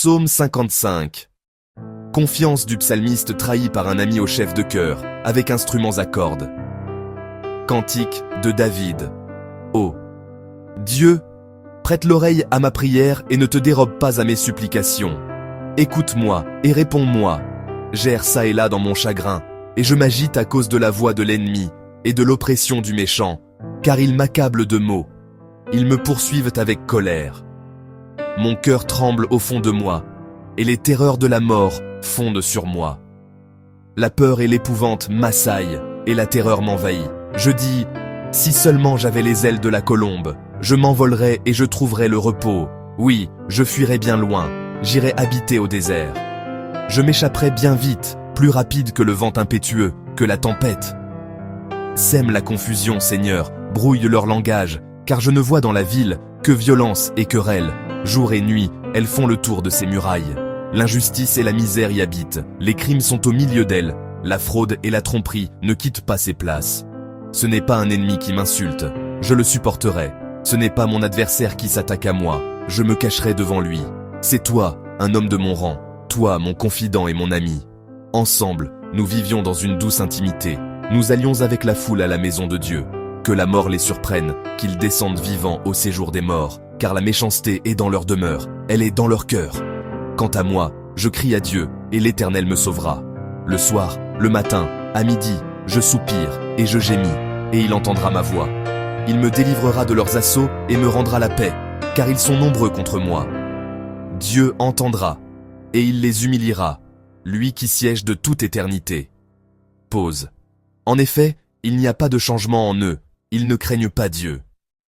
Psaume 55. Confiance du psalmiste trahi par un ami au chef de chœur, avec instruments à cordes. Cantique de David. Ô Dieu, prête l'oreille à ma prière et ne te dérobe pas à mes supplications. Écoute-moi et réponds-moi. J'erre çà et là dans mon chagrin, et je m'agite à cause de la voix de l'ennemi et de l'oppression du méchant, car ils m'accablent de maux. Ils me poursuivent avec colère. Mon cœur tremble au fond de moi, et les terreurs de la mort fondent sur moi. La peur et l'épouvante m'assaillent, et la terreur m'envahit. Je dis, si seulement j'avais les ailes de la colombe, je m'envolerais et je trouverais le repos. Oui, je fuirais bien loin, j'irais habiter au désert. Je m'échapperais bien vite, plus rapide que le vent impétueux, que la tempête. Sème la confusion, Seigneur, brouille leur langage, car je ne vois dans la ville que violence et querelle. Jour et nuit, elles font le tour de ces murailles. L'injustice et la misère y habitent, les crimes sont au milieu d'elles, la fraude et la tromperie ne quittent pas ces places. Ce n'est pas un ennemi qui m'insulte, je le supporterai. Ce n'est pas mon adversaire qui s'attaque à moi, je me cacherai devant lui. C'est toi, un homme de mon rang, toi, mon confident et mon ami. Ensemble, nous vivions dans une douce intimité. Nous allions avec la foule à la maison de Dieu. Que la mort les surprenne, qu'ils descendent vivants au séjour des morts, car la méchanceté est dans leur demeure, elle est dans leur cœur. Quant à moi, je crie à Dieu, et l'Éternel me sauvera. Le soir, le matin, à midi, je soupire, et je gémis, et il entendra ma voix. Il me délivrera de leurs assauts et me rendra la paix, car ils sont nombreux contre moi. Dieu entendra, et il les humiliera, lui qui siège de toute éternité. Pause. En effet, il n'y a pas de changement en eux, ils ne craignent pas Dieu.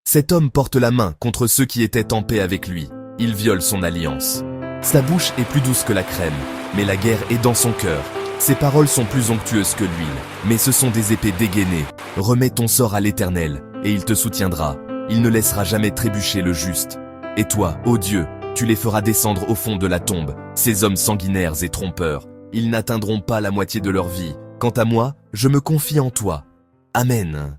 Cet homme porte la main contre ceux qui étaient en paix avec lui, il viole son alliance. Sa bouche est plus douce que la crème, mais la guerre est dans son cœur. Ses paroles sont plus onctueuses que l'huile, mais ce sont des épées dégainées. Remets ton sort à l'Éternel, et il te soutiendra. Il ne laissera jamais trébucher le juste. Et toi, ô Dieu, tu les feras descendre au fond de la tombe, ces hommes sanguinaires et trompeurs. Ils n'atteindront pas la moitié de leur vie. Quant à moi, je me confie en toi. Amen.